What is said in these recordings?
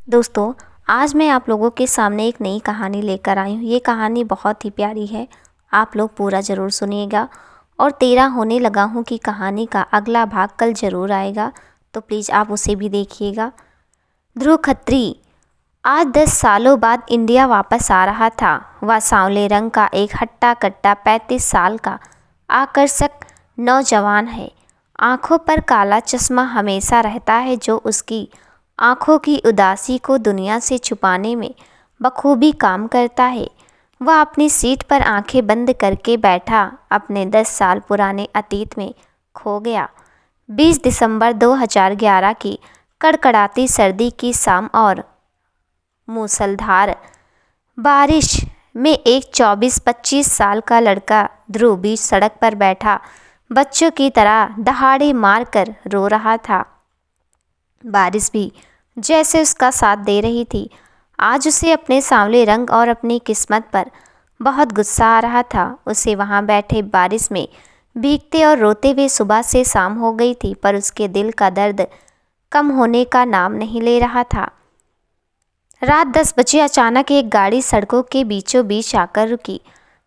दोस्तों, आज मैं आप लोगों के सामने एक नई कहानी लेकर आई हूँ। ये कहानी बहुत ही प्यारी है। आप लोग पूरा ज़रूर सुनिएगा और 13 होने लगा हूँ कि कहानी का अगला भाग कल ज़रूर आएगा, तो प्लीज़ आप उसे भी देखिएगा। ध्रुव खत्री आज 10 सालों बाद इंडिया वापस आ रहा था। वह सांवले रंग का एक हट्टा कट्टा 35 साल का आकर्षक नौजवान है। आँखों पर काला चश्मा हमेशा रहता है जो उसकी आँखों की उदासी को दुनिया से छुपाने में बखूबी काम करता है। वह अपनी सीट पर आंखें बंद करके बैठा अपने 10 साल पुराने अतीत में खो गया। 20 दिसंबर 2011 की कड़कड़ाती सर्दी की शाम और मूसलधार बारिश में एक 24-25 साल का लड़का ध्रुव बीच सड़क पर बैठा बच्चों की तरह दहाड़े मारकर रो रहा था। बारिश भी जैसे उसका साथ दे रही थी। आज उसे अपने सांवले रंग और अपनी किस्मत पर बहुत गुस्सा आ रहा था। उसे वहाँ बैठे बारिश में भीगते और रोते हुए सुबह से शाम हो गई थी, पर उसके दिल का दर्द कम होने का नाम नहीं ले रहा था। रात 10 बजे अचानक एक गाड़ी सड़कों के बीचों बीच आकर रुकी।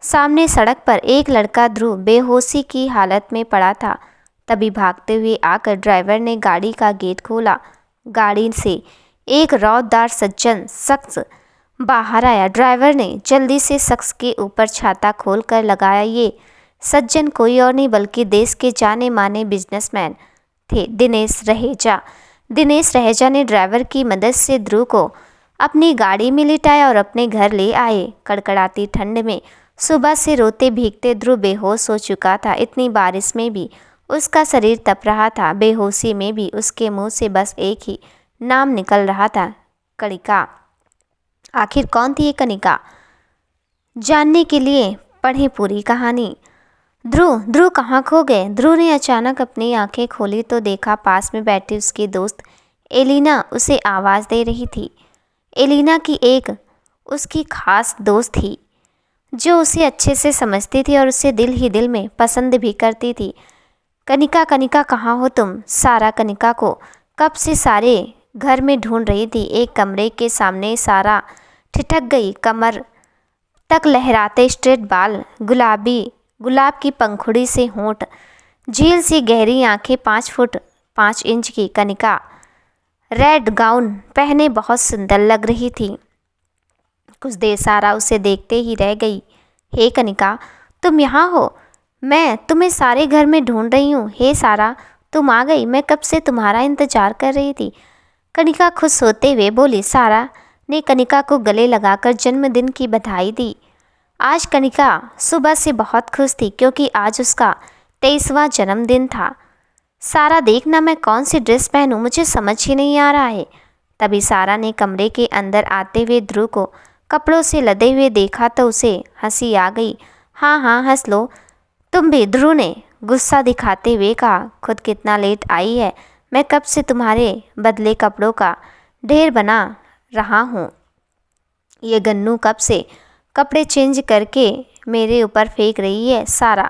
सामने सड़क पर एक लड़का ध्रुव बेहोशी की हालत में पड़ा था। तभी भागते हुए आकर ड्राइवर ने गाड़ी का गेट खोला। गाड़ी से एक रौददार सज्जन शख्स बाहर आया। ड्राइवर ने जल्दी से शख्स के ऊपर छाता खोल कर लगाया। ये सज्जन कोई और नहीं बल्कि देश के जाने माने बिजनेसमैन थे, दिनेश रहेजा। दिनेश रहेजा ने ड्राइवर की मदद से ध्रुव को अपनी गाड़ी में लिटाया और अपने घर ले आए। कड़कड़ाती ठंड में सुबह से रोते भीगते ध्रुव बेहोश हो चुका था। इतनी बारिश में भी उसका शरीर तप रहा था। बेहोशी में भी उसके मुंह से बस एक ही नाम निकल रहा था, कणिका। आखिर कौन थी ये कणिका? जानने के लिए पढ़ें पूरी कहानी। ध्रुव ध्रुव कहाँ खो गए? ध्रुव ने अचानक अपनी आंखें खोली तो देखा पास में बैठी उसकी दोस्त एलिना उसे आवाज़ दे रही थी। एलिना की एक उसकी खास दोस्त थी जो उसे अच्छे से समझती थी और उसे दिल ही दिल में पसंद भी करती थी। कणिका कणिका कहाँ हो तुम? सारा कणिका को कब से सारे घर में ढूंढ रही थी। एक कमरे के सामने सारा ठिठक गई। कमर तक लहराते स्ट्रेट बाल, गुलाब की पंखुड़ी से होंठ, झील सी गहरी आंखें, 5 फुट 5 इंच की कणिका रेड गाउन पहने बहुत सुंदर लग रही थी। कुछ देर सारा उसे देखते ही रह गई। हे कणिका, तुम यहाँ हो? मैं तुम्हें सारे घर में ढूंढ रही हूँ। हे सारा, तुम आ गई। मैं कब से तुम्हारा इंतजार कर रही थी। कणिका खुश होते हुए बोली। सारा ने कणिका को गले लगाकर जन्मदिन की बधाई दी। आज कणिका सुबह से बहुत खुश थी क्योंकि आज उसका 23वां जन्मदिन था। सारा, देखना मैं कौन सी ड्रेस पहनूं, मुझे समझ ही नहीं आ रहा है। तभी सारा ने कमरे के अंदर आते हुए ध्रुव को कपड़ों से लदे हुए देखा तो उसे हंसी आ गई। हाँ हाँ, हंस लो तुम भी, ध्रुव ने गुस्सा दिखाते हुए कहा। खुद कितना लेट आई है। मैं कब से तुम्हारे बदले कपड़ों का ढेर बना रहा हूँ। ये गन्नू कब से कपड़े चेंज करके मेरे ऊपर फेंक रही है। सारा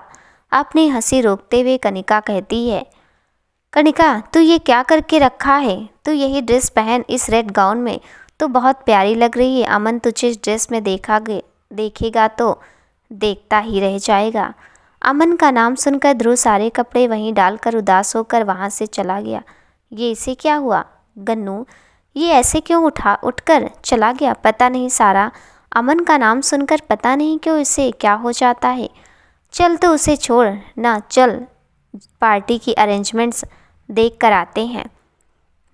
अपनी हंसी रोकते हुए कणिका कहती है। कणिका, तू ये क्या करके रखा है? तू यही ड्रेस पहन, इस रेड गाउन में तो बहुत प्यारी लग रही है। अमन तुझे इस ड्रेस में देखेगा तो देखता ही रह जाएगा। अमन का नाम सुनकर ध्रुव सारे कपड़े वहीं डालकर उदास होकर वहाँ से चला गया। ये इसे क्या हुआ? गन्नू ये ऐसे क्यों उठकर चला गया? पता नहीं सारा, अमन का नाम सुनकर पता नहीं क्यों इसे क्या हो जाता है। चल तो उसे छोड़ ना, चल पार्टी की अरेंजमेंट्स देख कर आते हैं।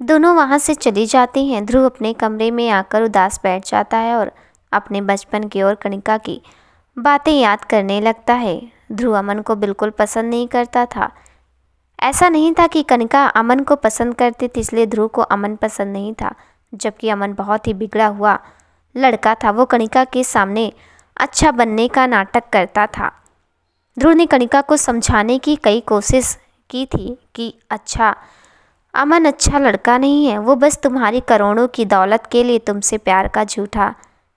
दोनों वहाँ से चली जाती हैं। ध्रुव अपने कमरे में आकर उदास बैठ जाता है और अपने बचपन की और कणिका की बातें याद करने लगता है। ध्रुव अमन को बिल्कुल पसंद नहीं करता था। ऐसा नहीं था कि कणिका अमन को पसंद करती थी इसलिए ध्रुव को अमन पसंद नहीं था, जबकि अमन बहुत ही बिगड़ा हुआ लड़का था। वो कणिका के सामने अच्छा बनने का नाटक करता था। ध्रुव ने कणिका को समझाने की कई कोशिश की थी कि अमन अच्छा लड़का नहीं है, वो बस तुम्हारी करोड़ों की दौलत के लिए तुमसे प्यार का झूठा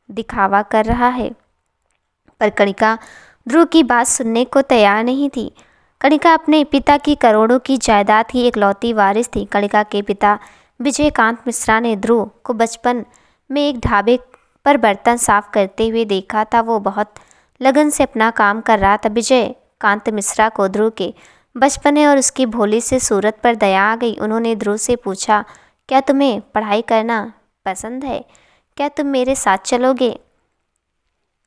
दिखावा कर रहा है। पर कणिका ध्रुव की बात सुनने को तैयार नहीं थी। कणिका अपने पिता की करोड़ों की जायदाद की इकलौती वारिस थी। कणिका के पिता विजयकांत मिश्रा ने ध्रुव को बचपन में एक ढाबे पर बर्तन साफ करते हुए देखा था। वो बहुत लगन से अपना काम कर रहा था। विजयकांत मिश्रा को ध्रुव के बचपने और उसकी भोली से सूरत पर दया आ गई। उन्होंने ध्रुव से पूछा, क्या तुम्हें पढ़ाई करना पसंद है? क्या तुम मेरे साथ चलोगे?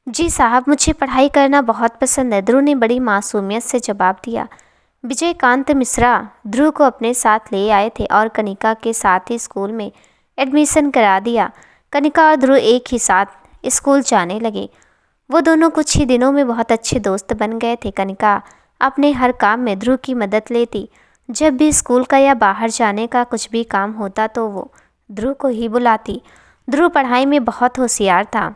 जी साहब, मुझे पढ़ाई करना बहुत पसंद है, ध्रुव ने बड़ी मासूमियत से जवाब दिया। विजयकांत मिश्रा ध्रुव को अपने साथ ले आए थे और कनिका के साथ ही स्कूल में एडमिशन करा दिया। कनिका और ध्रुव एक ही साथ स्कूल जाने लगे। वो दोनों कुछ ही दिनों में बहुत अच्छे दोस्त बन गए थे। कनिका अपने हर काम में ध्रुव की मदद लेती। जब भी स्कूल का या बाहर जाने का कुछ भी काम होता तो वो ध्रुव को ही बुलाती। ध्रुव पढ़ाई में बहुत होशियार था।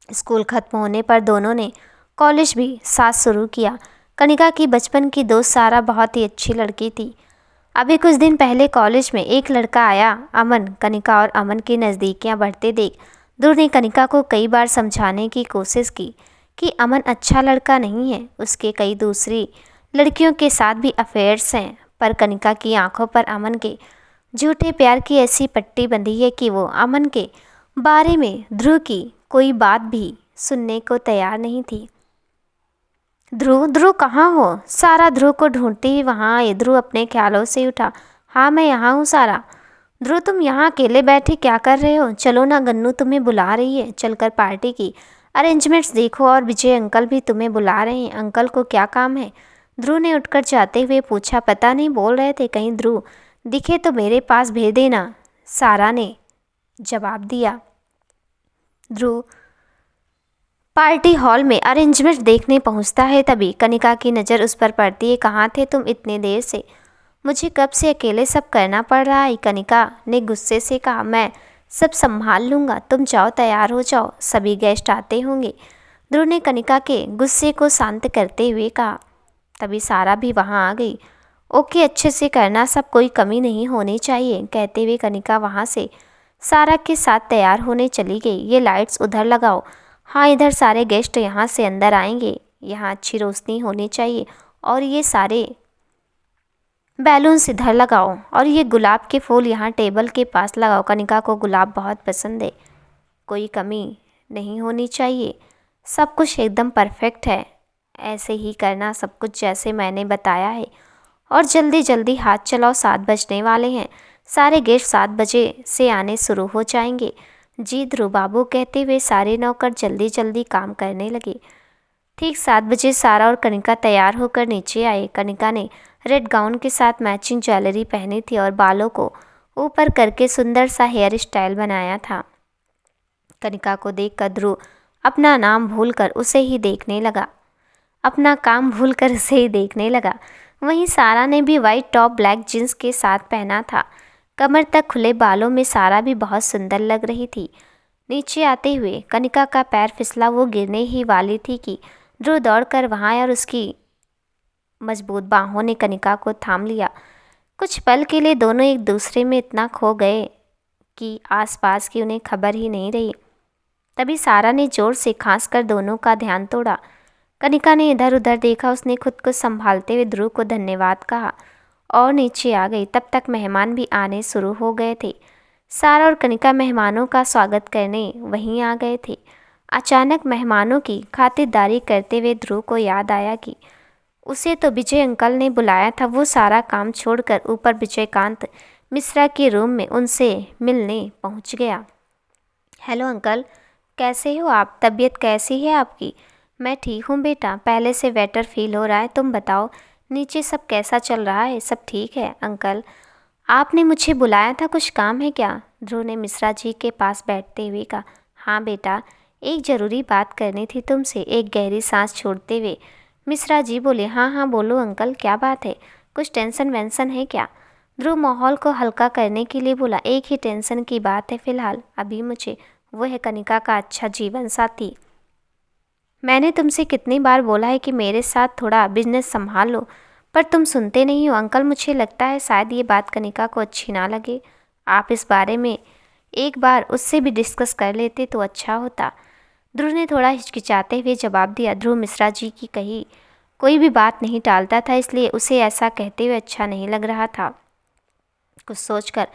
स्कूल खत्म होने पर दोनों ने कॉलेज भी साथ शुरू किया। कनिका की बचपन की दोस्त सारा बहुत ही अच्छी लड़की थी। अभी कुछ दिन पहले कॉलेज में एक लड़का आया, अमन। कनिका और अमन की नज़दीकियाँ बढ़ते देख ध्रुव ने कनिका को कई बार समझाने की कोशिश की कि अमन अच्छा लड़का नहीं है, उसके कई दूसरी लड़कियों के साथ भी अफेयर्स हैं। पर कनिका की आंखों पर अमन के झूठे प्यार की ऐसी पट्टी बंधी है कि वो अमन के बारे में ध्रुव की कोई बात भी सुनने को तैयार नहीं थी। ध्रुव, ध्रुव कहाँ हो? सारा ध्रुव को ढूंढती ही वहाँ आई। ध्रुव अपने ख्यालों से उठा। हाँ, मैं यहाँ हूँ सारा। ध्रुव, तुम यहाँ अकेले बैठे क्या कर रहे हो? चलो ना, गन्नू तुम्हें बुला रही है, चलकर पार्टी की अरेंजमेंट्स देखो। और विजय अंकल भी तुम्हें बुला रहे हैं। अंकल को क्या काम है? ध्रुव ने उठकर जाते हुए पूछा। पता नहीं, बोल रहे थे कहीं ध्रुव दिखे तो मेरे पास भेज देना, सारा ने जवाब दिया। ध्रुव पार्टी हॉल में अरेंजमेंट देखने पहुंचता है। तभी कनिका की नज़र उस पर पड़ती है। कहाँ थे तुम इतने देर से? मुझे कब से अकेले सब करना पड़ रहा है, कनिका ने गुस्से से कहा। मैं सब संभाल लूँगा, तुम जाओ, तैयार हो जाओ, सभी गेस्ट आते होंगे। ध्रुव ने कनिका के गुस्से को शांत करते हुए कहा। तभी सारा भी वहाँ आ गई। ओके, अच्छे से करना, सब कोई कमी नहीं होनी चाहिए, कहते हुए कनिका वहाँ से सारा के साथ तैयार होने चली गई। ये लाइट्स उधर लगाओ। हाँ, इधर सारे गेस्ट यहाँ से अंदर आएंगे, यहाँ अच्छी रोशनी होनी चाहिए। और ये सारे बैलून्स इधर लगाओ और ये गुलाब के फूल यहाँ टेबल के पास लगाओ। कनिका को गुलाब बहुत पसंद है, कोई कमी नहीं होनी चाहिए, सब कुछ एकदम परफेक्ट है। ऐसे ही करना सब कुछ जैसे मैंने बताया है। और जल्दी जल्दी हाथ चलाओ, 7 बजने वाले हैं, सारे गेस्ट 7 बजे से आने शुरू हो जाएंगे। जी ध्रुव बाबू, कहते हुए सारे नौकर जल्दी जल्दी काम करने लगे। ठीक 7 बजे सारा और कनिका तैयार होकर नीचे आए। कनिका ने रेड गाउन के साथ मैचिंग ज्वेलरी पहनी थी और बालों को ऊपर करके सुंदर सा हेयर स्टाइल बनाया था। कनिका को देखकर ध्रुव अपना नाम भूलकर उसे ही देखने लगा, अपना काम भूलकर उसे ही देखने लगा। वहीं सारा ने भी वाइट टॉप ब्लैक जींस के साथ पहना था। कमर तक खुले बालों में सारा भी बहुत सुंदर लग रही थी। नीचे आते हुए कनिका का पैर फिसला, वो गिरने ही वाली थी कि ध्रुव दौड़कर वहाँ आया और उसकी मजबूत बाहों ने कनिका को थाम लिया। कुछ पल के लिए दोनों एक दूसरे में इतना खो गए कि आसपास की उन्हें खबर ही नहीं रही। तभी सारा ने जोर से खांस कर दोनों का ध्यान तोड़ा। कनिका ने इधर उधर देखा। उसने खुद को संभालते हुए ध्रुव को धन्यवाद कहा और नीचे आ गई। तब तक मेहमान भी आने शुरू हो गए थे। सारा और कनिका मेहमानों का स्वागत करने वहीं आ गए थे। अचानक मेहमानों की खातिरदारी करते हुए ध्रुव को याद आया कि उसे तो विजय अंकल ने बुलाया था। वो सारा काम छोड़कर ऊपर विजयकांत मिश्रा के रूम में उनसे मिलने पहुंच गया। हेलो अंकल, कैसे हो आप? तबीयत कैसी है आपकी? मैं ठीक हूँ बेटा, पहले से बेटर फील हो रहा है। तुम बताओ नीचे सब कैसा चल रहा है? सब ठीक है अंकल, आपने मुझे बुलाया था, कुछ काम है क्या? ध्रुव ने मिश्रा जी के पास बैठते हुए कहा। हाँ बेटा, एक ज़रूरी बात करनी थी तुमसे। एक गहरी सांस छोड़ते हुए मिश्रा जी बोले। हाँ हाँ बोलो अंकल, क्या बात है? कुछ टेंशन वेंशन है क्या? ध्रुव माहौल को हल्का करने के लिए बोला। एक ही टेंशन की बात है फ़िलहाल अभी मुझे, वो है कनिका का अच्छा जीवन साथी। मैंने तुमसे कितनी बार बोला है कि मेरे साथ थोड़ा बिजनेस संभाल लो, पर तुम सुनते नहीं हो अंकल। मुझे लगता है शायद ये बात कनिका को अच्छी ना लगे। आप इस बारे में एक बार उससे भी डिस्कस कर लेते तो अच्छा होता। ध्रुव ने थोड़ा हिचकिचाते हुए जवाब दिया। ध्रुव मिश्रा जी की कही कोई भी बात नहीं टालता था, इसलिए उसे ऐसा कहते हुए अच्छा नहीं लग रहा था। कुछ सोचकर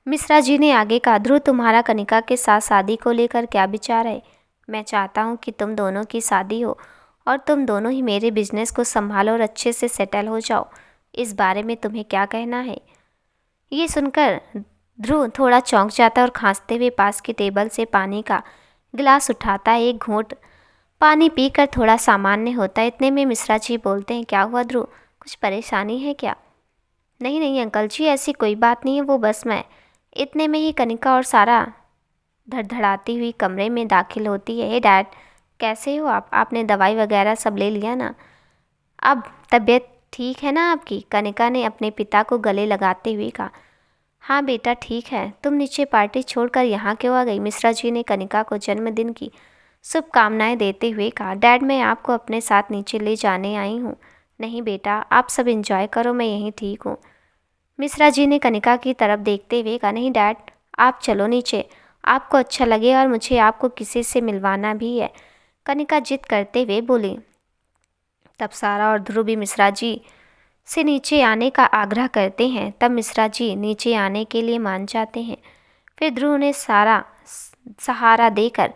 मिश्रा जी ने आगे कहा, ध्रुव तुम्हारा कनिका के साथ शादी को लेकर क्या विचार है? मैं चाहता हूँ कि तुम दोनों की शादी हो और तुम दोनों ही मेरे बिजनेस को संभालो और अच्छे से सेटल हो जाओ। इस बारे में तुम्हें क्या कहना है? ये सुनकर ध्रुव थोड़ा चौंक जाता है और खांसते हुए पास की टेबल से पानी का गिलास उठाता है। एक घूंट पानी पीकर थोड़ा सामान्य होता है। इतने में मिश्रा जी बोलते हैं, क्या हुआ ध्रुव, कुछ परेशानी है क्या? नहीं नहीं अंकल जी, ऐसी कोई बात नहीं है, वो बस मैं। इतने में ही कनिका और सारा धड़धड़ाती हुई कमरे में दाखिल होती है। हे डैड, कैसे हो आप? आपने दवाई वगैरह सब ले लिया ना? अब तबीयत ठीक है ना आपकी? कनिका ने अपने पिता को गले लगाते हुए कहा। हाँ बेटा ठीक है, तुम नीचे पार्टी छोड़कर यहाँ क्यों आ गई? मिश्रा जी ने कनिका को जन्मदिन की शुभकामनाएं देते हुए कहा। डैड, मैं आपको अपने साथ नीचे ले जाने आई हूँ। नहीं बेटा, आप सब एंजॉय करो, मैं यहीं ठीक हूँ। मिश्रा जी ने कनिका की तरफ देखते हुए कहा। नहीं डैड, आप चलो नीचे, आपको अच्छा लगे और मुझे आपको किसी से मिलवाना भी है, कनिका जिद करते हुए बोली। तब सारा और ध्रुव भी मिश्रा जी से नीचे आने का आग्रह करते हैं। तब मिश्रा जी नीचे आने के लिए मान जाते हैं। फिर ध्रुव ने सारा सहारा देकर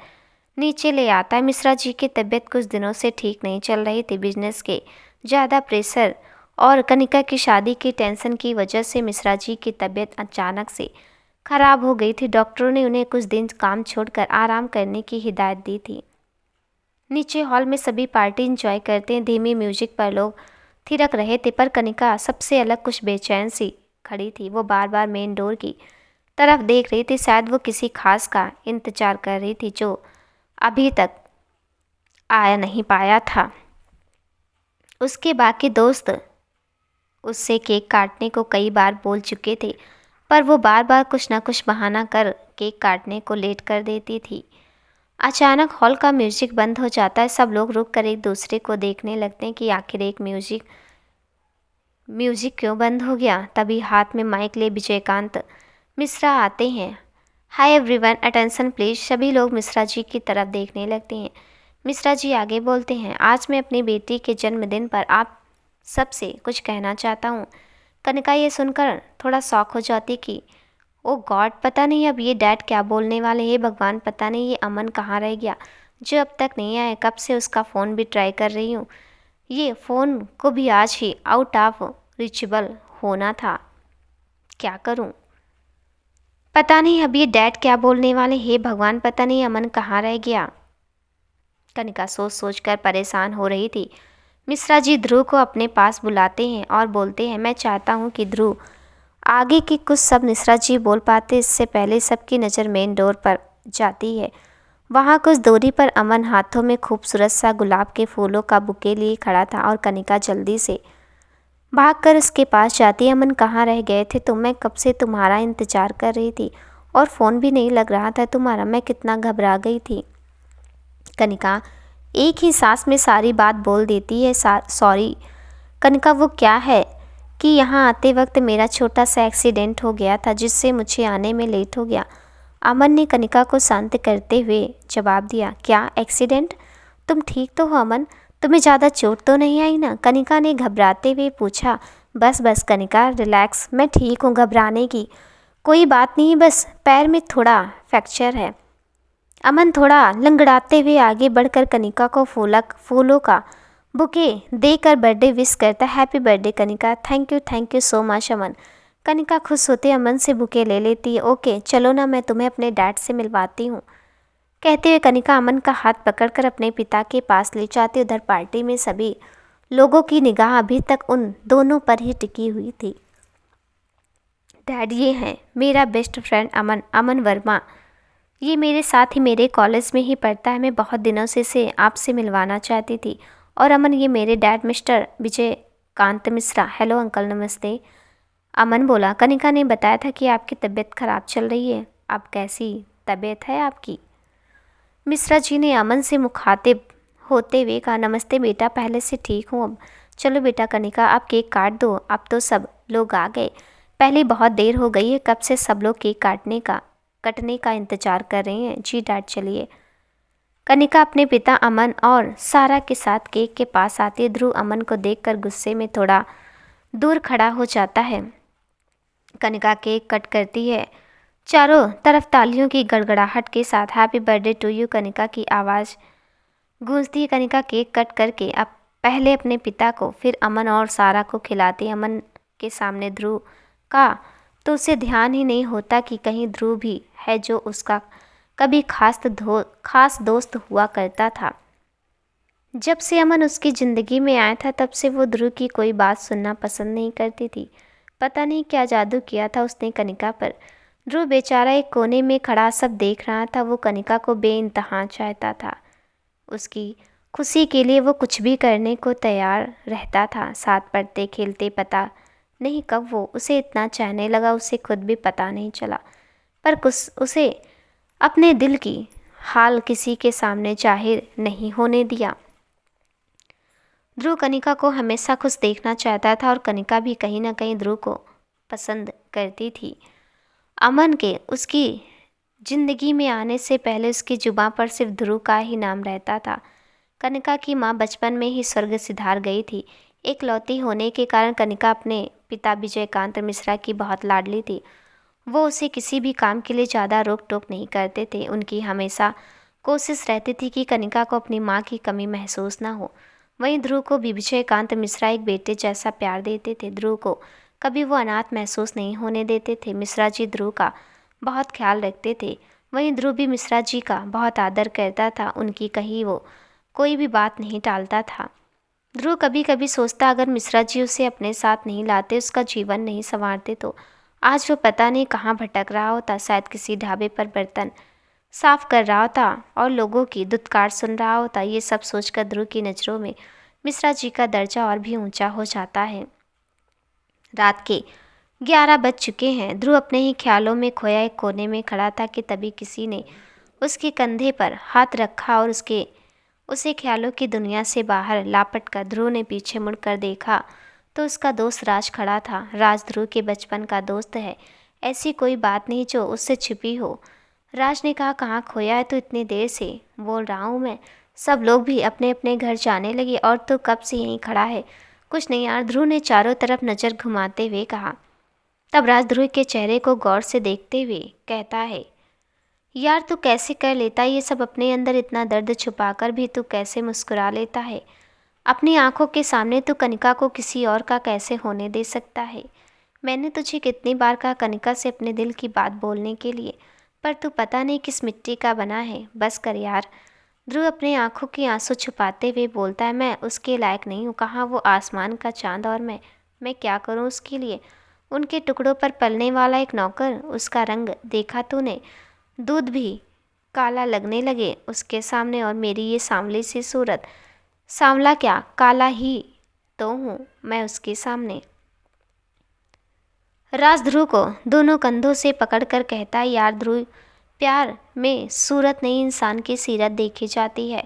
नीचे ले आता है। मिश्रा जी की तबीयत कुछ दिनों से ठीक नहीं चल रही थी। बिजनेस के ज़्यादा प्रेशर और कनिका की शादी की टेंशन की वजह से मिश्रा जी की तबीयत अचानक से खराब हो गई थी। डॉक्टरों ने उन्हें कुछ दिन काम छोड़कर आराम करने की हिदायत दी थी। नीचे हॉल में सभी पार्टी इंजॉय करते हैं। धीमी म्यूजिक पर लोग थिरक रहे थे, पर कनिका सबसे अलग कुछ बेचैन सी खड़ी थी। वो बार बार मेन डोर की तरफ देख रही थी। शायद वो किसी खास का इंतजार कर रही थी जो अभी तक आया नहीं पाया था। उसके बाकी दोस्त उससे केक काटने को कई बार बोल चुके थे, पर वो बार बार कुछ न कुछ बहाना कर केक काटने को लेट कर देती थी। अचानक हॉल का म्यूजिक बंद हो जाता है। सब लोग रुक कर एक दूसरे को देखने लगते हैं कि आखिर एक म्यूजिक क्यों बंद हो गया। तभी हाथ में माइक ले विजयकांत मिश्रा आते हैं। Hi everyone, attention please. सभी लोग मिश्रा जी की तरफ देखने लगते हैं। मिश्रा जी आगे बोलते हैं, आज मैं अपनी बेटी के जन्मदिन पर आप सबसे कुछ कहना चाहता हूँ। कनिका ये सुनकर थोड़ा शॉक हो जाती कि ओ गॉड, पता नहीं अब ये डैड क्या बोलने वाले हैं। भगवान, पता नहीं ये अमन कहाँ रह गया जो अब तक नहीं आया। कब से उसका फ़ोन भी ट्राई कर रही हूँ, ये फ़ोन को भी आज ही आउट ऑफ रीचेबल होना था। क्या करूँ? पता नहीं अब ये डैड क्या बोलने वाले। हे भगवान, पता नहीं अमन कहाँ रह गया। कनिका सोच सोच कर परेशान हो रही थी। मिश्रा जी ध्रुव को अपने पास बुलाते हैं और बोलते हैं, मैं चाहता हूँ कि ध्रुव आगे की कुछ सब मिश्रा जी बोल पाते, इससे पहले सबकी नज़र मेन डोर पर जाती है। वहाँ कुछ दूरी पर अमन हाथों में खूबसूरत सा गुलाब के फूलों का बुके लिए खड़ा था और कनिका जल्दी से भागकर उसके पास जाती है। अमन, कहाँ रह गए थे तुम? मैं कब से तुम्हारा इंतज़ार कर रही थी और फ़ोन भी नहीं लग रहा था तुम्हारा। मैं कितना घबरा गई थी। कनिका एक ही सांस में सारी बात बोल देती है। सॉरी कनिका, वो क्या है कि यहाँ आते वक्त मेरा छोटा सा एक्सीडेंट हो गया था जिससे मुझे आने में लेट हो गया। अमन ने कनिका को शांत करते हुए जवाब दिया। क्या एक्सीडेंट? तुम ठीक तो हो अमन? तुम्हें ज़्यादा चोट तो नहीं आई ना? कनिका ने घबराते हुए पूछा। बस बस कनिका, रिलैक्स, मैं ठीक हूँ, घबराने की कोई बात नहीं, बस पैर में थोड़ा फ्रैक्चर है। अमन थोड़ा लंगड़ाते हुए आगे बढ़कर कनिका को फूलों का बुके देकर बर्थडे विश करता। Happy birthday Kanika. Thank you so much Aman. Kanika खुश होते अमन से बुके ले लेती है। ओके चलो ना, मैं तुम्हें अपने डैड से मिलवाती हूँ। कहते हुए कनिका अमन का हाथ पकड़कर अपने पिता के पास ले जाती। उधर पार्टी में सभी लोगों की निगाह अभी तक उन दोनों पर ही टिकी हुई थी। डैड, ये है मेरा बेस्ट फ्रेंड अमन, अमन वर्मा। ये मेरे साथ ही मेरे कॉलेज में ही पढ़ता है। मैं बहुत दिनों से आपसे मिलवाना चाहती थी। और अमन, ये मेरे dad mister Vijaykant Mishra. Hello uncle, नमस्ते। अमन बोला, कनिका ने बताया था कि आपकी तबीयत खराब चल रही है। अब कैसी तबीयत है आपकी? मिश्रा जी ने अमन से मुखातिब होते हुए कहा। नमस्ते बेटा, पहले से ठीक हूँ अब। चलो बेटा कनिका, आप केक काट दो, अब तो सब लोग आ गए। पहले बहुत देर हो गई है, कब से सब लोग केक कटने का इंतज़ार कर रहे हैं। जी डैड, चलिए। कनिका अपने पिता अमन और सारा के साथ केक के पास आती है। ध्रुव अमन को देखकर गुस्से में थोड़ा दूर खड़ा हो जाता है। कनिका केक कट करती है चारों तरफ तालियों की गड़गड़ाहट के साथ happy birthday to you Kanika की आवाज़ गूंजती। कनिका केक कट करके अब पहले अपने पिता को फिर अमन और सारा को खिलाती। अमन के सामने ध्रुव का तो उसे ध्यान ही नहीं होता कि कहीं ध्रुव भी है जो उसका कभी खास दोस्त हुआ करता था। जब से अमन उसकी ज़िंदगी में आया था तब से वो ध्रुव की कोई बात सुनना पसंद नहीं करती थी। पता नहीं क्या जादू किया था उसने कनिका पर। ध्रुव बेचारा एक कोने में खड़ा सब देख रहा था। वो कनिका को बेइंतहा चाहता था। उसकी खुशी के लिए वो कुछ भी करने को तैयार रहता था। साथ पढ़ते खेलते पता नहीं कब वो उसे इतना चाहने लगा, उसे खुद भी पता नहीं चला। पर कुछ उसे अपने दिल की हाल किसी के सामने जाहिर नहीं होने दिया। ध्रुव कनिका को हमेशा खुश देखना चाहता था और कनिका भी कहीं ना कहीं ध्रुव को पसंद करती थी। अमन के उसकी ज़िंदगी में आने से पहले उसकी जुबान पर सिर्फ ध्रुव का ही नाम रहता था। कनिका की माँ बचपन में ही स्वर्ग सिधार गई थी। एकलौती होने के कारण कनिका अपने पिता विजयकांत मिश्रा की बहुत लाडली थी। वो उसे किसी भी काम के लिए ज़्यादा रोक टोक नहीं करते थे। उनकी हमेशा कोशिश रहती थी कि कनिका को अपनी माँ की कमी महसूस ना हो। वहीं ध्रुव को भी विजयकांत मिश्रा एक बेटे जैसा प्यार देते थे। ध्रुव को कभी वो अनाथ महसूस नहीं होने देते थे। मिश्रा जी ध्रुव का बहुत ख्याल रखते थे। वहीं ध्रुव भी मिश्रा जी का बहुत आदर करता था। उनकी कहीं वो कोई भी बात नहीं टालता था। ध्रुव कभी कभी सोचता अगर मिश्रा जी उसे अपने साथ नहीं लाते, उसका जीवन नहीं संवारते तो आज वो पता नहीं कहाँ भटक रहा होता। शायद किसी ढाबे पर बर्तन साफ कर रहा होता और लोगों की दुत्कार सुन रहा होता। ये सब सोचकर ध्रुव की नज़रों में मिश्रा जी का दर्जा और भी ऊंचा हो जाता है। रात के 11 बज चुके हैं। ध्रुव अपने ही ख्यालों में खोया एक कोने में खड़ा था कि तभी किसी ने उसके कंधे पर हाथ रखा और उसे ख्यालों की दुनिया से बाहर लापट कर ध्रुव ने पीछे मुड़कर देखा तो उसका दोस्त राज खड़ा था। राज ध्रुव के बचपन का दोस्त है, ऐसी कोई बात नहीं जो उससे छिपी हो। राज ने कहा, कहाँ खोया है? तो इतनी देर से बोल रहा हूँ मैं। सब लोग भी अपने अपने घर जाने लगे और तो कब से यहीं खड़ा है? कुछ नहीं यार, ध्रुव ने चारों तरफ नज़र घुमाते हुए कहा। तब राज ध्रुव के चेहरे को गौर से देखते हुए कहता है, यार तू कैसे कर लेता ये सब? अपने अंदर इतना दर्द छुपाकर भी तू कैसे मुस्कुरा लेता है? अपनी आंखों के सामने तू कनिका को किसी और का कैसे होने दे सकता है? मैंने तुझे कितनी बार कहा कनिका से अपने दिल की बात बोलने के लिए, पर तू पता नहीं किस मिट्टी का बना है। बस कर यार। ध्रुव अपने आंखों के आंसू छुपाते हुए बोलता है, मैं उसके लायक नहीं हूँ। कहाँ वो आसमान का चांद और मैं क्या करूँ उसके लिए? उनके टुकड़ों पर पलने वाला एक नौकर। उसका रंग देखा तूने? दूध भी काला लगने लगे उसके सामने। और मेरी ये सांवली सी सूरत, सांवला क्या काला ही तो हूँ मैं उसके सामने। राज ध्रुव को दोनों कंधों से पकड़कर कहता है, यार ध्रुव, प्यार में सूरत नहीं इंसान की सीरत देखी जाती है।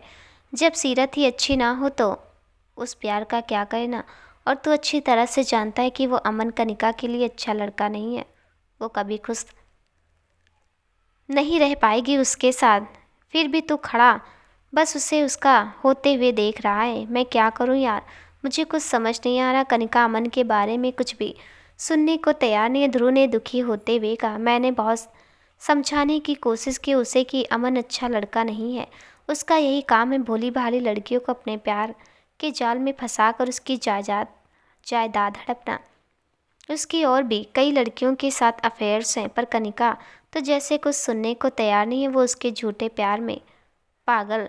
जब सीरत ही अच्छी ना हो तो उस प्यार का क्या करना? और तू अच्छी तरह से जानता है कि वो अमन कनिका के लिए अच्छा लड़का नहीं है। वो कभी खुश नहीं रह पाएगी उसके साथ। फिर भी तू खड़ा बस उसे उसका होते हुए देख रहा है। मैं क्या करूं यार, मुझे कुछ समझ नहीं आ रहा। कनिका अमन के बारे में कुछ भी सुनने को तैयार नहीं है। ध्रुव ने दुखी होते हुए कहा, मैंने बहुत समझाने की कोशिश की उसे कि अमन अच्छा लड़का नहीं है। उसका यही काम है भोली भाली लड़कियों को अपने प्यार के जाल में फंसाकर उसकी जायदाद हड़पना। उसकी और भी कई लड़कियों के साथ अफेयर्स हैं, पर कनिका तो जैसे कुछ सुनने को तैयार नहीं है। वो उसके झूठे प्यार में पागल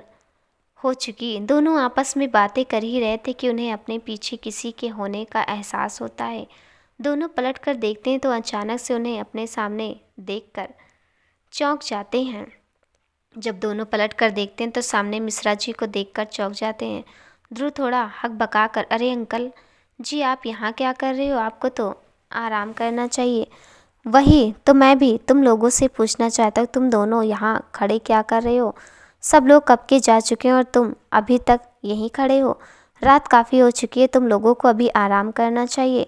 हो चुकी। दोनों आपस में बातें कर ही रहे थे कि उन्हें अपने पीछे किसी के होने का एहसास होता है। दोनों पलट कर देखते हैं तो अचानक से उन्हें अपने सामने देखकर चौंक जाते हैं। जब दोनों पलट कर देखते हैं तो सामने मिश्रा जी को देखकर चौंक जाते हैं। ध्रुव थोड़ा हक बका कर, अरे अंकल जी आप यहाँ क्या कर रहे हो? आपको तो आराम करना चाहिए। वही तो मैं भी तुम लोगों से पूछना चाहता हूँ, तुम दोनों यहाँ खड़े क्या कर रहे हो? सब लोग कब के जा चुके हैं और तुम अभी तक यहीं खड़े हो? रात काफ़ी हो चुकी है, तुम लोगों को अभी आराम करना चाहिए।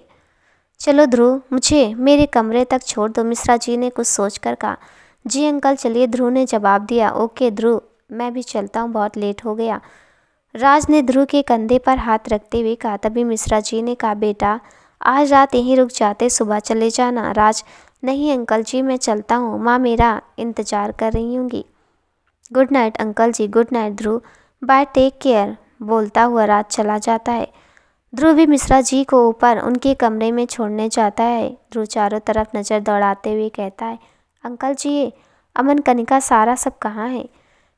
चलो ध्रुव, मुझे मेरे कमरे तक छोड़ दो, मिश्रा जी ने कुछ सोच कर कहा। जी अंकल चलिए, ध्रुव ने जवाब दिया। ओके ध्रुव, मैं भी चलता हूँ, बहुत लेट हो गया। राज ने ध्रुव के कंधे पर हाथ रखते हुए कहा। तभी मिश्रा जी ने कहा, बेटा आज रात यहीं रुक जाते, सुबह चले जाना। राज नहीं अंकल जी, मैं चलता हूँ, माँ मेरा इंतज़ार कर रही होंगी। गुड नाइट अंकल जी, गुड नाइट ध्रुव, बाय, टेक केयर, बोलता हुआ राज चला जाता है। ध्रुव भी मिश्रा जी को ऊपर उनके कमरे में छोड़ने जाता है। ध्रुव चारों तरफ नज़र दौड़ाते हुए कहता है, अंकल जी, ये अमन, कनिका, सारा सब कहाँ है?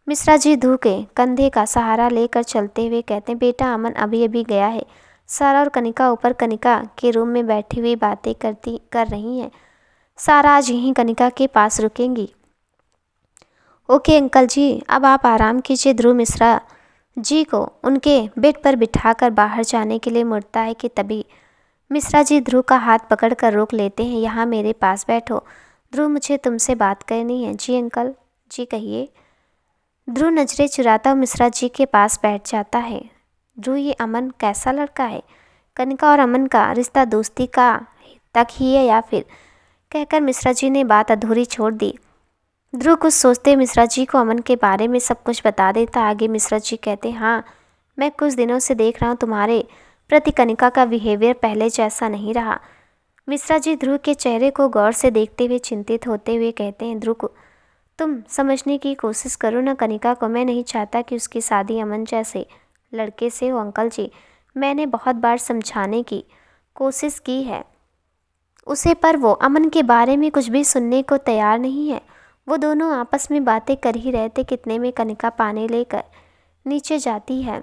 मिश्रा जी ध्रुव के कंधे का सहारा लेकर चलते हुए कहते हैं, बेटा अमन अभी अभी गया है। सारा और कनिका ऊपर कनिका के रूम में बैठी हुई बातें कर रही हैं। सारा आज यहीं कनिका के पास रुकेंगी। ओके अंकल जी, अब आप आराम कीजिए। ध्रुव मिश्रा जी को उनके बेड पर बिठाकर बाहर जाने के लिए मुड़ता है कि तभी मिश्रा जी ध्रुव का हाथ पकड़कर रोक लेते हैं। यहाँ मेरे पास बैठो ध्रुव, मुझे तुमसे बात करनी है। जी अंकल जी, कहिए। ध्रुव नजरें चुराता हुआ मिश्रा जी के पास बैठ जाता है। ध्रुव, ये अमन कैसा लड़का है? कनिका और अमन का रिश्ता दोस्ती का तक ही है या फिर? कहकर मिश्रा जी ने बात अधूरी छोड़ दी। ध्रुव कुछ सोचते मिश्रा जी को अमन के बारे में सब कुछ बता देता। आगे मिश्रा जी कहते, हाँ मैं कुछ दिनों से देख रहा हूँ तुम्हारे प्रति कनिका का बिहेवियर पहले जैसा नहीं रहा। मिश्रा जी ध्रुव के चेहरे को गौर से देखते हुए चिंतित होते हुए कहते हैं, ध्रुव को तुम समझने की कोशिश करो ना कनिका को। मैं नहीं चाहता कि उसकी शादी अमन जैसे लड़के से हो। अंकल जी, मैंने बहुत बार समझाने की कोशिश की है उसे, पर वो अमन के बारे में कुछ भी सुनने को तैयार नहीं है। वो दोनों आपस में बातें कर ही रहे थे, कितने में कनिका पानी लेकर नीचे जाती है।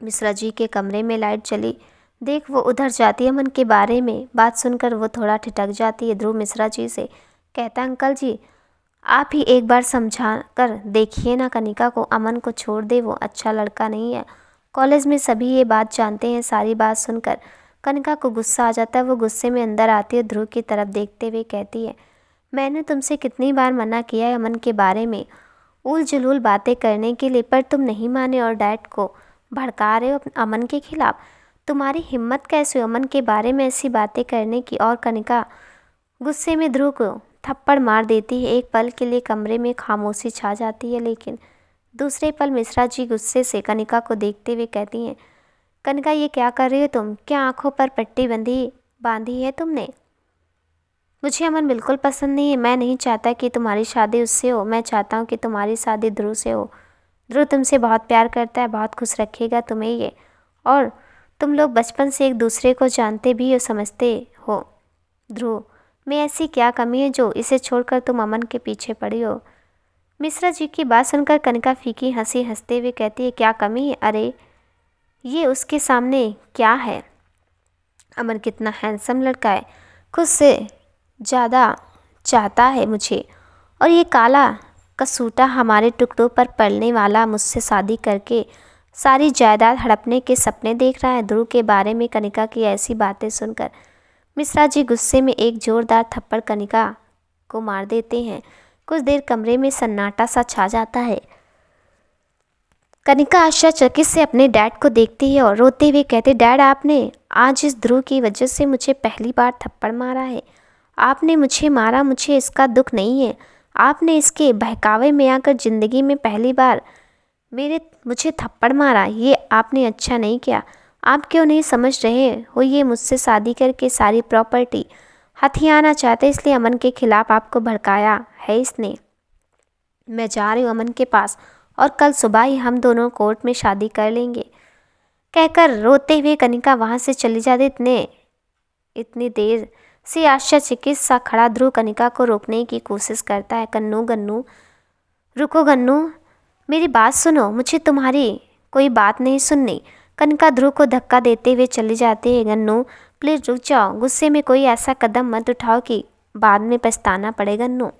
मिश्रा जी के कमरे में लाइट जली देख वो उधर जाती है। अमन के बारे में बात सुनकर वो थोड़ा ठिठक जाती है। ध्रुव मिश्रा जी से कहता, अंकल जी आप ही एक बार समझा कर देखिए ना कनिका को, अमन को छोड़ दे, वो अच्छा लड़का नहीं है। कॉलेज में सभी ये बात जानते हैं। सारी बात सुनकर कनिका को गुस्सा आ जाता है। वो गुस्से में अंदर आती है, ध्रुव की तरफ देखते हुए कहती है, मैंने तुमसे कितनी बार मना किया है अमन के बारे में उल जुलूल बातें करने के लिए, पर तुम नहीं माने और डैड को भड़का रहे हो अमन के खिलाफ। तुम्हारी हिम्मत कैसे हो अमन के बारे में ऐसी बातें करने की? और कनिका गुस्से में ध्रुव को थप्पड़ मार देती है। एक पल के लिए कमरे में खामोशी छा जाती है, लेकिन दूसरे पल मिश्रा जी गुस्से से कनिका को देखते हुए कहती हैं, कनिका ये क्या कर रही हो तुम? क्या आंखों पर पट्टी बांधी है तुमने? मुझे अमन बिल्कुल पसंद नहीं है। मैं नहीं चाहता कि तुम्हारी शादी उससे हो। मैं चाहता हूँ कि तुम्हारी शादी ध्रुव से हो। ध्रुव तुमसे बहुत प्यार करता है, बहुत खुश रखेगा तुम्हें ये, और तुम लोग बचपन से एक दूसरे को जानते भी हो, समझते हो। ध्रुव में ऐसी क्या कमी है जो इसे छोड़कर तुम अमन के पीछे पड़ी हो? मिश्रा जी की बात सुनकर कनिका फीकी हंसी हंसते हुए कहती है, क्या कमी है? अरे ये उसके सामने क्या है? अमन कितना हैंडसम लड़का है, खुद से ज़्यादा चाहता है मुझे, और ये काला कसूटा हमारे टुकड़ों पर पलने वाला मुझसे शादी करके सारी जायदाद हड़पने के सपने देख रहा है। ध्रुव के बारे में कनिका की ऐसी बातें सुनकर मिश्रा जी गुस्से में एक जोरदार थप्पड़ कनिका को मार देते हैं। कुछ देर कमरे में सन्नाटा सा छा जाता है। कनिका आश्चर्यचकित से अपने डैड को देखती है और रोते हुए कहते, डैड आपने आज इस ध्रुव की वजह से मुझे पहली बार थप्पड़ मारा है। आपने मुझे मारा, मुझे इसका दुख नहीं है। आपने इसके बहकावे में आकर ज़िंदगी में पहली बार मुझे थप्पड़ मारा। ये आपने अच्छा नहीं किया। आप क्यों नहीं समझ रहे हो? ये मुझसे शादी करके सारी प्रॉपर्टी हथियाना चाहते, इसलिए अमन के खिलाफ आपको भड़काया है इसने। मैं जा रही हूँ अमन के पास और कल सुबह ही हम दोनों कोर्ट में शादी कर लेंगे। कहकर रोते हुए कनिका वहाँ से चली जाती। इतनी देर से आश्चर्यचकित सा खड़ा ध्रुव कनिका को रोकने की कोशिश करता है। गन्नू गन्नू रुको, गन्नू मेरी बात सुनो, मुझे तुम्हारी कोई बात नहीं सुननी। कनिका ध्रुव को धक्का देते हुए चली जाती है। गन्नू प्लीज़ रुक जाओ, गुस्से में कोई ऐसा कदम मत उठाओ कि बाद में पछताना पड़े गन्नू।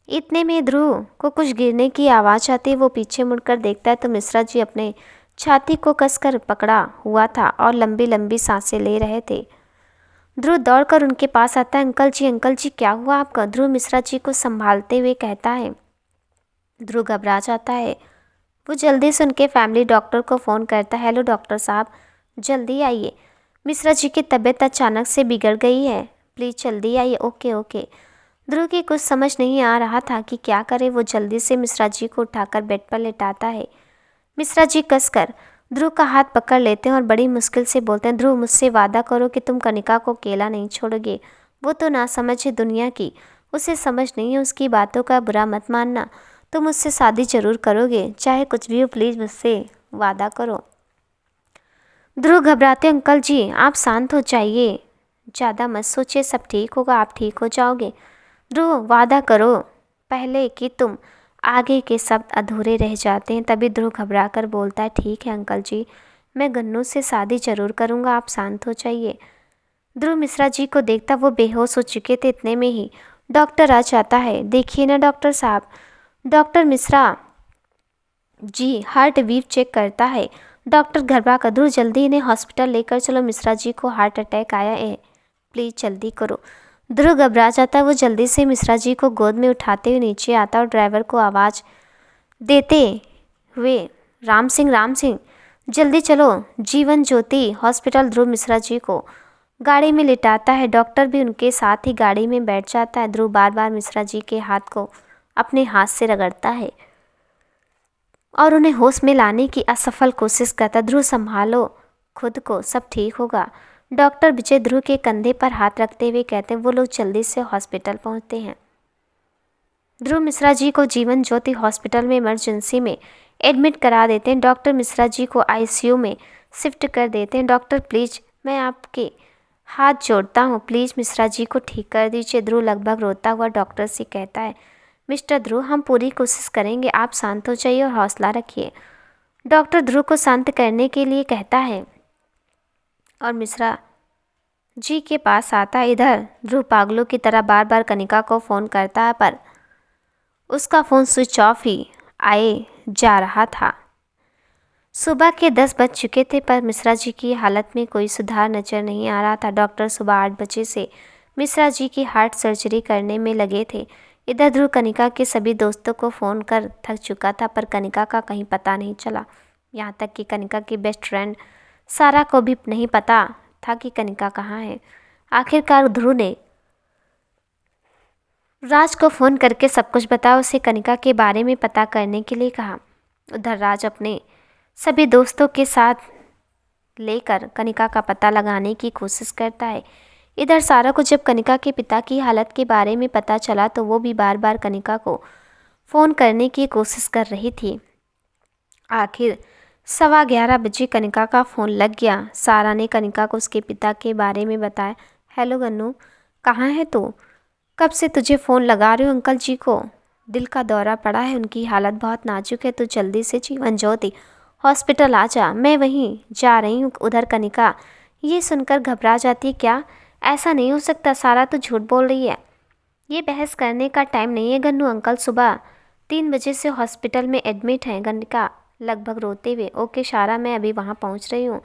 इतने में ध्रुव को कुछ गिरने की आवाज़ आती है। वो पीछे मुड़कर देखता है तो मिश्रा जी अपने छाती को कसकर पकड़ा हुआ था और लंबी लंबी सांसें ले रहे थे। ध्रुव दौड़कर उनके पास आता है। अंकल जी क्या हुआ आपका? ध्रुव मिश्रा जी को संभालते हुए कहता है। ध्रुव घबरा जाता है। वो जल्दी से उनके फैमिली डॉक्टर को फ़ोन करता है। हेलो डॉक्टर साहब, जल्दी आइए, मिश्रा जी की तबीयत अचानक से बिगड़ गई है, प्लीज़ जल्दी आइए। Okay okay. ध्रुव की कुछ समझ नहीं आ रहा था कि क्या करे। वो जल्दी से मिश्रा जी को उठाकर बेड पर लेटाता है। मिश्रा जी कसकर ध्रुव का हाथ पकड़ लेते हैं और बड़ी मुश्किल से बोलते हैं, ध्रुव मुझसे वादा करो कि तुम कनिका को अकेला नहीं छोड़ोगे। वो तो ना समझ है दुनिया की, उसे समझ नहीं है उसकी बातों का। बुरा मत मानना, तुम मुझसे शादी जरूर करोगे, चाहे कुछ भी हो, प्लीज़ मुझसे वादा करो। ध्रुव घबराते, अंकल जी आप शांत हो जाइए, ज़्यादा मत सोचिए, सब ठीक होगा, आप ठीक हो जाओगे। ध्रुव वादा करो पहले कि तुम, आगे के शब्द अधूरे रह जाते हैं। तभी ध्रुव घबरा कर बोलता है, ठीक है अंकल जी, मैं गन्नू से शादी जरूर करूँगा, आप शांत हो जाइए। ध्रुव मिश्रा जी को देखता, वो बेहोश हो चुके थे। इतने में ही डॉक्टर आ जाता है। देखिए ना डॉक्टर साहब, doctor Mishra ji heart beat check करता है। डॉक्टर घबरा कर, ध्रुव जल्दी इन्हें हॉस्पिटल लेकर चलो, मिश्रा जी को हार्ट अटैक आया है, प्लीज़ जल्दी करो। ध्रुव घबरा जाता है। वो जल्दी से मिश्रा जी को गोद में उठाते हुए नीचे आता और ड्राइवर को आवाज़ देते हुए, राम सिंह जल्दी चलो जीवन ज्योति हॉस्पिटल। ध्रुव मिश्रा जी को गाड़ी में लिटाता है। डॉक्टर भी उनके साथ ही गाड़ी में बैठ जाता है। ध्रुव बार बार मिश्रा जी के हाथ को अपने हाथ से रगड़ता है और उन्हें होश में लाने की असफल कोशिश करता। ध्रुव संभालो खुद को, सब ठीक होगा। डॉक्टर विजय ध्रुव के कंधे पर हाथ रखते हुए कहते हैं। वो लोग जल्दी से हॉस्पिटल पहुंचते हैं। ध्रुव मिश्रा जी को जीवन ज्योति हॉस्पिटल में इमरजेंसी में एडमिट करा देते हैं। डॉक्टर मिश्रा जी को आईसीयू में शिफ्ट कर देते हैं। डॉक्टर प्लीज़ मैं आपके हाथ जोड़ता हूँ, प्लीज़ मिश्रा जी को ठीक कर दीजिए। ध्रुव लगभग रोता हुआ डॉक्टर से कहता है, मिस्टर ध्रुव हम पूरी कोशिश करेंगे, आप शांत हो जाइए और हौसला रखिए। डॉक्टर ध्रुव को शांत करने के लिए कहता है और मिश्रा जी के पास आता है। इधर ध्रुव पागलों की तरह बार बार कनिका को फ़ोन करता है, पर उसका फ़ोन स्विच ऑफ ही आए जा रहा था। सुबह के 10 बज चुके थे, पर मिश्रा जी की हालत में कोई सुधार नजर नहीं आ रहा था। डॉक्टर सुबह 8 बजे से मिश्रा जी की हार्ट सर्जरी करने में लगे थे। इधर ध्रुव कनिका के सभी दोस्तों को फ़ोन कर थक चुका था, पर कनिका का कहीं पता नहीं चला। यहाँ तक कि कनिका की बेस्ट फ्रेंड सारा को भी नहीं पता था कि कनिका कहाँ है। आखिरकार ध्रुव ने राज को फ़ोन करके सब कुछ बताया, उसे कनिका के बारे में पता करने के लिए कहा। उधर राज अपने सभी दोस्तों के साथ लेकर कनिका का पता लगाने की कोशिश करता है। इधर सारा को जब कनिका के पिता की हालत के बारे में पता चला तो वो भी बार बार कनिका को फ़ोन करने की कोशिश कर रही थी। आखिर 11:15 बजे कनिका का फ़ोन लग गया। सारा ने कनिका को उसके पिता के बारे में बताया। हेलो गन्नू, कहाँ है तू? कब से तुझे फ़ोन लगा रही हूँ, अंकल जी को दिल का दौरा पड़ा है, उनकी हालत बहुत नाजुक है, तू जल्दी से जीवन ज्योति हॉस्पिटल आ जा, मैं वहीं जा रही हूँ। उधर कनिका ये सुनकर घबरा जाती है। क्या ऐसा नहीं हो सकता, सारा तो झूठ बोल रही है, ये बहस करने का टाइम नहीं है गन्नू, अंकल सुबह 3 बजे से हॉस्पिटल में एडमिट हैं। कनिका लगभग रोते हुए, ओके सारा मैं अभी वहाँ पहुँच रही हूँ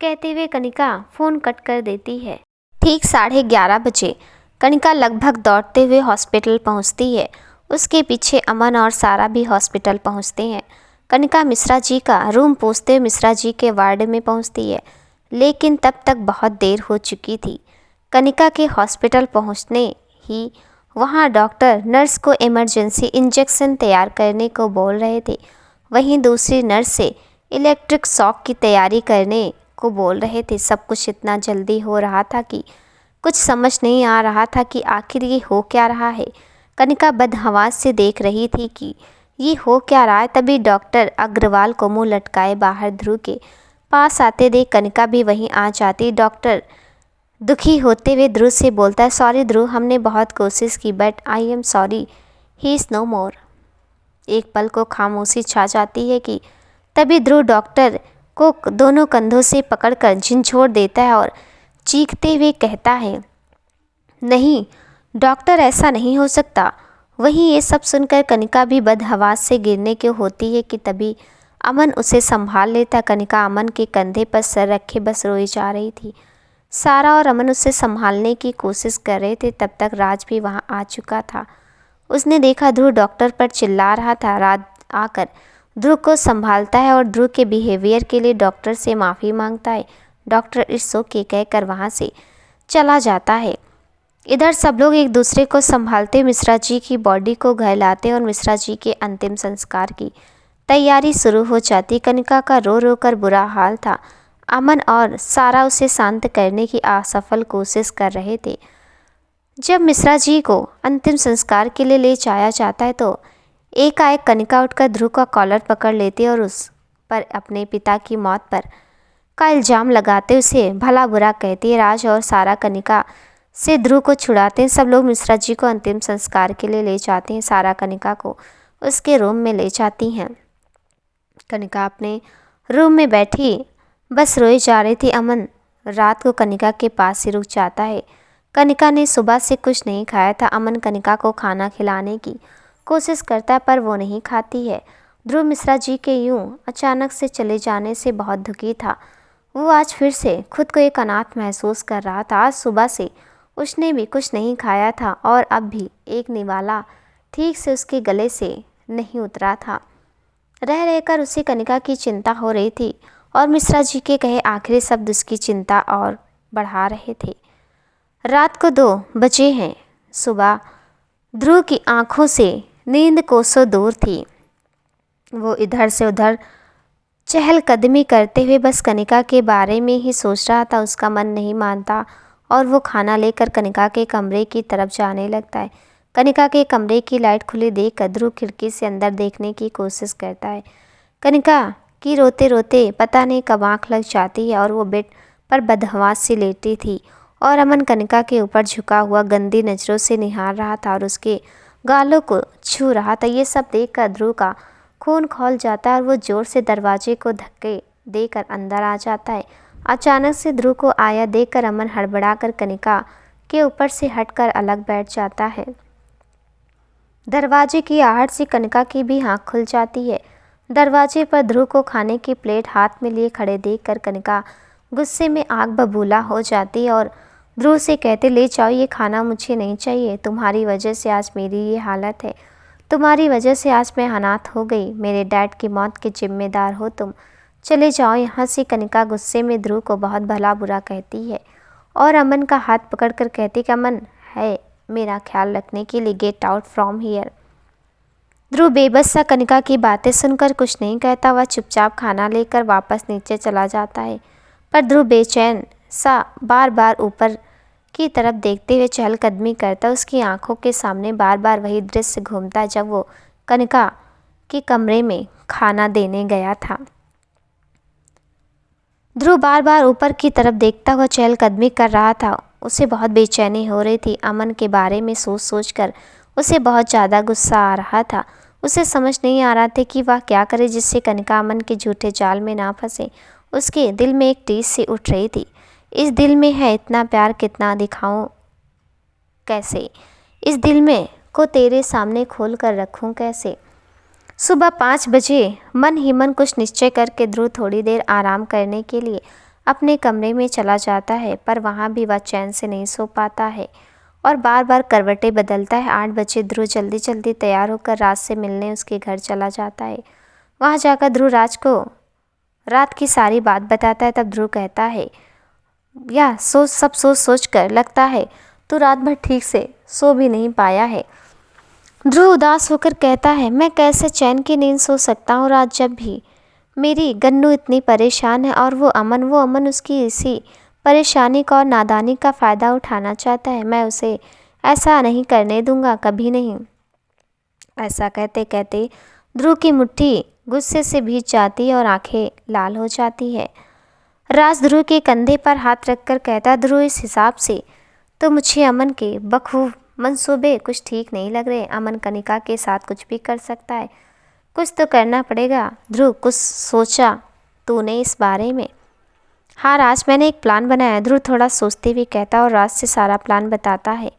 कहते हुए कनिका फ़ोन कट कर देती है। ठीक 11:30 बजे कनिका लगभग दौड़ते हुए हॉस्पिटल पहुँचती है। उसके पीछे अमन और सारा भी हॉस्पिटल पहुँचते हैं। कनिका मिश्रा जी का रूम पूछते हुए मिश्रा जी के वार्ड में पहुँचती है, लेकिन तब तक बहुत देर हो चुकी थी। कनिका के हॉस्पिटल पहुँचने ही वहाँ डॉक्टर नर्स को इमरजेंसी इंजेक्शन तैयार करने को बोल रहे थे। वहीं दूसरी नर्स से इलेक्ट्रिक शॉक की तैयारी करने को बोल रहे थे। सब कुछ इतना जल्दी हो रहा था कि कुछ समझ नहीं आ रहा था कि आखिर ये हो क्या रहा है। कनिका बदहवास से देख रही थी कि ये हो क्या रहा है। तभी डॉक्टर अग्रवाल को मुंह लटकाए बाहर ध्रुव के पास आते देख कनिका भी वहीं आ जाती। डॉक्टर दुखी होते हुए ध्रुव से बोलता है, सॉरी ध्रुव, हमने बहुत कोशिश की but I am sorry, he is no more. एक पल को खामोशी छा जाती है कि तभी ध्रुव डॉक्टर को दोनों कंधों से पकड़कर झिंझोड़ देता है और चीखते हुए कहता है, नहीं डॉक्टर ऐसा नहीं हो सकता। वहीं ये सब सुनकर कनिका भी बदहवास से गिरने की होती है कि तभी अमन उसे संभाल लेता। कनिका अमन के कंधे पर सर रखे बस रोई जा रही थी। सारा और अमन उसे संभालने की कोशिश कर रहे थे। तब तक राज भी वहां आ चुका था। उसने देखा ध्रुव डॉक्टर पर चिल्ला रहा था। राज आकर ध्रुव को संभालता है और ध्रुव के बिहेवियर के लिए डॉक्टर से माफ़ी मांगता है। डॉक्टर इट्स ओके कहकर वहाँ से चला जाता है। इधर सब लोग एक दूसरे को संभालते मिश्रा जी की बॉडी को घर लाते और मिश्रा जी के अंतिम संस्कार की तैयारी शुरू हो जाती। कनिका का रो रो कर बुरा हाल था। अमन और सारा उसे शांत करने की असफल कोशिश कर रहे थे। जब मिश्रा जी को अंतिम संस्कार के लिए ले जाया जाता है तो एकाएक कनिका उठकर ध्रुव का कॉलर पकड़ लेती है और उस पर अपने पिता की मौत का इल्ज़ाम लगाते उसे भला बुरा कहती है। राज और सारा कनिका से ध्रुव को छुड़ाते हैं। सब लोग मिश्रा जी को अंतिम संस्कार के लिए ले जाते हैं। सारा कनिका को उसके रूम में ले जाती हैं। कनिका अपने रूम में बैठी बस रोई जा रही थी। अमन रात को कनिका के पास ही रुक जाता है। कनिका ने सुबह से कुछ नहीं खाया था। अमन कनिका को खाना खिलाने की कोशिश करता है पर वो नहीं खाती है। ध्रुव मिश्रा जी के यूं अचानक से चले जाने से बहुत दुखी था। वो आज फिर से खुद को एक अनाथ महसूस कर रहा था। आज सुबह से उसने भी कुछ नहीं खाया था और अब भी एक निवाला ठीक से उसके गले से नहीं उतरा था। रह रहकर उसे कनिका की चिंता हो रही थी और मिश्रा जी के कहे आखिरी शब्द उसकी चिंता और बढ़ा रहे थे। रात को 2 बजे हैं। सुबह ध्रुव की आंखों से नींद कोसों दूर थी। वो इधर से उधर चहलकदमी करते हुए बस कनिका के बारे में ही सोच रहा था। उसका मन नहीं मानता और वो खाना लेकर कनिका के कमरे की तरफ जाने लगता है। कनिका के कमरे की लाइट खुली देखकर ध्रुव खिड़की से अंदर देखने की कोशिश करता है। कनिका की रोते रोते पता नहीं कब आँख लग जाती है और वो बेड पर बदहवास सी लेटी थी और अमन कनिका के ऊपर झुका हुआ गंदी नज़रों से निहार रहा था और उसके गालों को छू रहा था। ये सब देखकर ध्रुव का खून खौल जाता है और वो ज़ोर से दरवाजे को धक्के देकर अंदर आ जाता है। अचानक से ध्रुव को आया देखकर अमन हड़बड़ाकर कनिका के ऊपर से हटकर अलग बैठ जाता है। दरवाजे की आहट से कनिका की भी आँख खुल जाती है। दरवाजे पर ध्रुव को खाने की प्लेट हाथ में लिए खड़े देखकर कनिका गुस्से में आग बबूला हो जाती है और ध्रुव से कहते ले जाओ, ये खाना मुझे नहीं चाहिए। तुम्हारी वजह से आज मेरी ये हालत है। तुम्हारी वजह से आज मैं अनाथ हो गई। मेरे डैड की मौत के जिम्मेदार हो तुम। चले जाओ यहाँ से। कनिका गुस्से में ध्रुव को बहुत भला बुरा कहती है और अमन का हाथ पकड़कर कहती कि अमन है मेरा ख्याल रखने के लिए, गेट आउट फ्रॉम हियर। ध्रुव बेबस सा कनिका की बातें सुनकर कुछ नहीं कहता। वह चुपचाप खाना लेकर वापस नीचे चला जाता है पर ध्रुव बेचैन सा बार बार ऊपर की तरफ देखते हुए चहलकदमी करता। उसकी आंखों के सामने बार बार वही दृश्य घूमता जब वो कनिका के कमरे में खाना देने गया था। ध्रुव बार बार ऊपर की तरफ देखता हुआ चहलकदमी कर रहा था। उसे बहुत बेचैनी हो रही थी। अमन के बारे में सोच सोच कर उसे बहुत ज़्यादा गुस्सा आ रहा था। उसे समझ नहीं आ रहा था कि वह क्या करे जिससे कनिका अमन के झूठे जाल में ना फंसे। उसके दिल में एक टीस सी उठ रही थी। इस दिल में है इतना प्यार, कितना दिखाऊं कैसे? इस दिल में को तेरे सामने खोल कर रखूं कैसे? सुबह 5 बजे मन ही मन कुछ निश्चय करके ध्रुव थोड़ी देर आराम करने के लिए अपने कमरे में चला जाता है पर वहाँ भी वह चैन से नहीं सो पाता है और बार बार करवटें बदलता है। 8 बजे ध्रुव जल्दी जल्दी तैयार होकर राज से मिलने उसके घर चला जाता है। वहाँ जाकर ध्रुव राज को रात की सारी बात बताता है। तब ध्रुव कहता है या सब सोच कर लगता है तू रात भर ठीक से सो भी नहीं पाया है। ध्रुव उदास होकर कहता है मैं कैसे चैन की नींद सो सकता हूँ रात, जब भी मेरी गन्नू इतनी परेशान है और वो अमन उसकी इसी परेशानी का और नादानी का फ़ायदा उठाना चाहता है। मैं उसे ऐसा नहीं करने दूंगा, कभी नहीं। ऐसा कहते कहते ध्रुव की मुट्ठी गुस्से से भीग जाती है और आंखें लाल हो जाती है। राज ध्रुव के कंधे पर हाथ रखकर कहता ध्रुव इस हिसाब से तो मुझे अमन के बखूब मंसूबे कुछ ठीक नहीं लग रहे। अमन कनिका के साथ कुछ भी कर सकता है, कुछ तो करना पड़ेगा। ध्रुव कुछ सोचा तूने इस बारे में? हाँ राज, मैंने एक प्लान बनाया। ध्रुव थोड़ा सोचते हुए कहता और राज से सारा प्लान बताता है।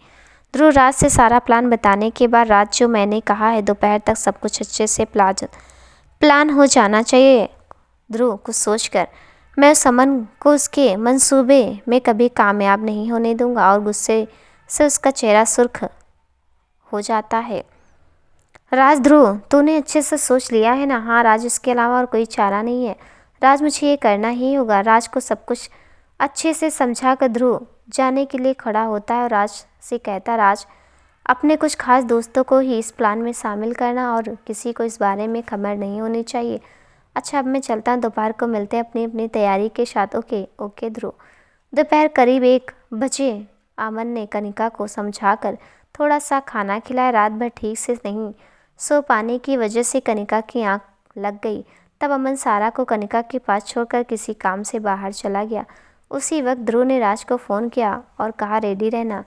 ध्रुव राज से सारा प्लान बताने के बाद राज जो मैंने कहा है दोपहर तक सब कुछ अच्छे से प्लान हो जाना चाहिए। ध्रुव कुछ सोचकर मैं उस अमन को उसके मंसूबे में कभी कामयाब नहीं होने दूंगा और गुस्से से उसका चेहरा सुर्ख हो जाता है। राज ध्रुव तूने अच्छे से सोच लिया है ना? हाँ राज, इसके अलावा और कोई चारा नहीं है। राज मुझे ये करना ही होगा। राज को सब कुछ अच्छे से समझा कर ध्रुव जाने के लिए खड़ा होता है और राज से कहता राज अपने कुछ खास दोस्तों को ही इस प्लान में शामिल करना और किसी को इस बारे में खबर नहीं होनी चाहिए। अच्छा अब मैं चलता हूँ, दोपहर को मिलते हैं अपनी अपनी तैयारी के साथ। ओके ध्रुव। दोपहर करीब 1 बजे अमन ने कनिका को समझाकर थोड़ा सा खाना खिलाया। रात भर ठीक से नहीं सो पाने की वजह से कनिका की आंख लग गई। तब अमन सारा को कनिका के पास छोड़कर किसी काम से बाहर चला गया। उसी वक्त ध्रुव ने राज को फ़ोन किया और कहा रेडी रहना।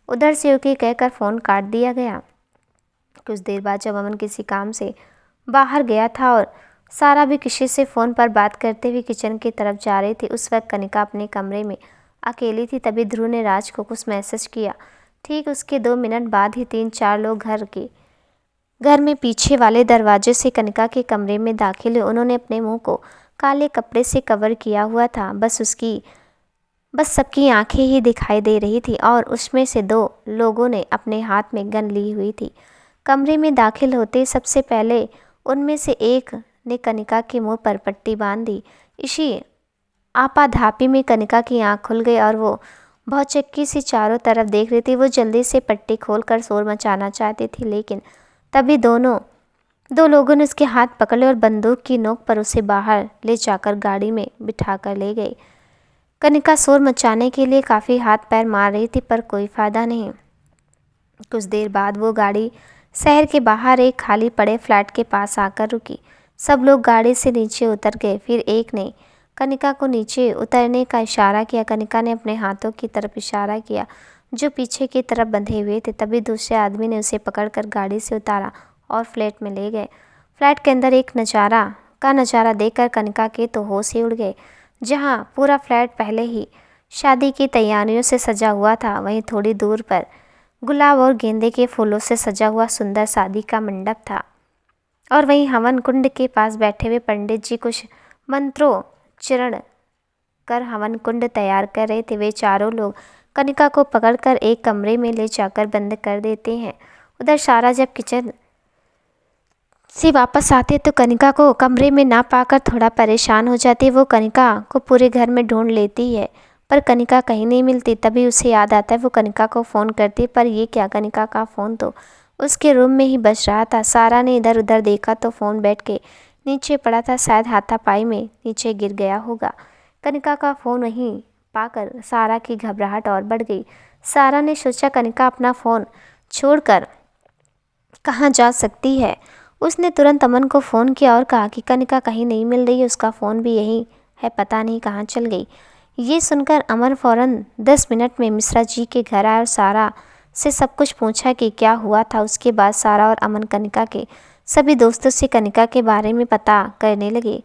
उधर से ओके कहकर फ़ोन काट दिया गया। कुछ देर बाद जब अमन किसी काम से बाहर गया था और सारा भी किसी से फ़ोन पर बात करते हुए किचन की तरफ जा रही थी, उस वक्त कनिका अपने कमरे में अकेली थी। तभी ध्रुव ने राज को कुछ मैसेज किया। ठीक उसके 2 मिनट बाद ही 3-4 लोग घर में पीछे वाले दरवाजे से कनिका के कमरे में दाखिल हुए। उन्होंने अपने मुंह को काले कपड़े से कवर किया हुआ था। बस सबकी आंखें ही दिखाई दे रही थी और उसमें से 2 लोगों ने अपने हाथ में गन ली हुई थी। कमरे में दाखिल होते सबसे पहले उनमें से एक ने कनिका के मुंह पर पट्टी बांध दी। इसी आपाधापी में कनिका की आंख खुल गई और वो भौचक्की से चारों तरफ देख रही थी। वो जल्दी से पट्टी खोलकर शोर मचाना चाहती थी, लेकिन तभी 2 लोगों ने उसके हाथ पकड़ लिए और बंदूक की नोक पर उसे बाहर ले जाकर गाड़ी में बिठाकर ले गए। कनिका शोर मचाने के लिए काफ़ी हाथ पैर मार रही थी, पर कोई फ़ायदा नहीं। कुछ देर बाद वो गाड़ी शहर के बाहर एक खाली पड़े फ्लैट के पास आकर रुकी। सब लोग गाड़ी से नीचे उतर गए। फिर एक ने कनिका को नीचे उतरने का इशारा किया। कनिका ने अपने हाथों की तरफ इशारा किया जो पीछे की तरफ बंधे हुए थे। तभी दूसरे आदमी ने उसे पकड़कर गाड़ी से उतारा और फ्लैट में ले गए। फ्लैट के अंदर एक नज़ारा देखकर कनिका के तो होश ही उड़ गए। जहाँ पूरा फ्लैट पहले ही शादी की तैयारियों से सजा हुआ था, वहीं थोड़ी दूर पर गुलाब और गेंदे के फूलों से सजा हुआ सुंदर शादी का मंडप था। और वहीं हवन कुंड के पास बैठे हुए पंडित जी कुछ मंत्रोच्चारण कर हवन कुंड तैयार कर रहे थे। वे चारों लोग कनिका को पकड़कर एक कमरे में ले जाकर बंद कर देते हैं। उधर सारा जब किचन से वापस आते तो कनिका को कमरे में ना पाकर थोड़ा परेशान हो जाती। वो कनिका को पूरे घर में ढूंढ लेती है, पर कनिका कहीं नहीं मिलती। तभी उसे याद आता है, वो कनिका को फ़ोन करती, पर ये क्या, कनिका का फ़ोन तो उसके रूम में ही बज रहा था। सारा ने इधर उधर देखा तो फ़ोन बैठ के नीचे पड़ा था, शायद हाथापाई में नीचे गिर गया होगा। कनिका का फ़ोन वहीं पाकर सारा की घबराहट और बढ़ गई। सारा ने सोचा कनिका अपना फ़ोन छोड़कर कहाँ जा सकती है। उसने तुरंत अमन को फ़ोन किया और कहा कि कनिका कहीं नहीं मिल रही है, उसका फ़ोन भी यहीं है, पता नहीं कहाँ चल गई। ये सुनकर अमन फ़ौरन 10 मिनट में मिश्रा जी के घर आया और सारा से सब कुछ पूछा कि क्या हुआ था। उसके बाद सारा और अमन कनिका के सभी दोस्तों से कनिका के बारे में पता करने लगे।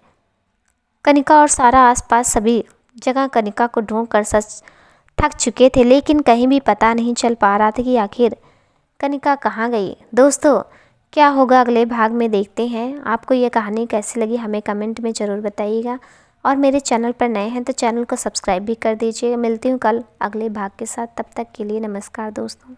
कनिका और सारा आसपास सभी जगह कनिका को ढूंढ कर सच थक चुके थे, लेकिन कहीं भी पता नहीं चल पा रहा था कि आखिर कनिका कहाँ गई। दोस्तों, क्या होगा अगले भाग में देखते हैं। आपको ये कहानी कैसी लगी हमें कमेंट में ज़रूर बताइएगा, और मेरे चैनल पर नए हैं तो चैनल को सब्सक्राइब भी कर दीजिएगा। मिलती हूँ कल अगले भाग के साथ, तब तक के लिए नमस्कार दोस्तों।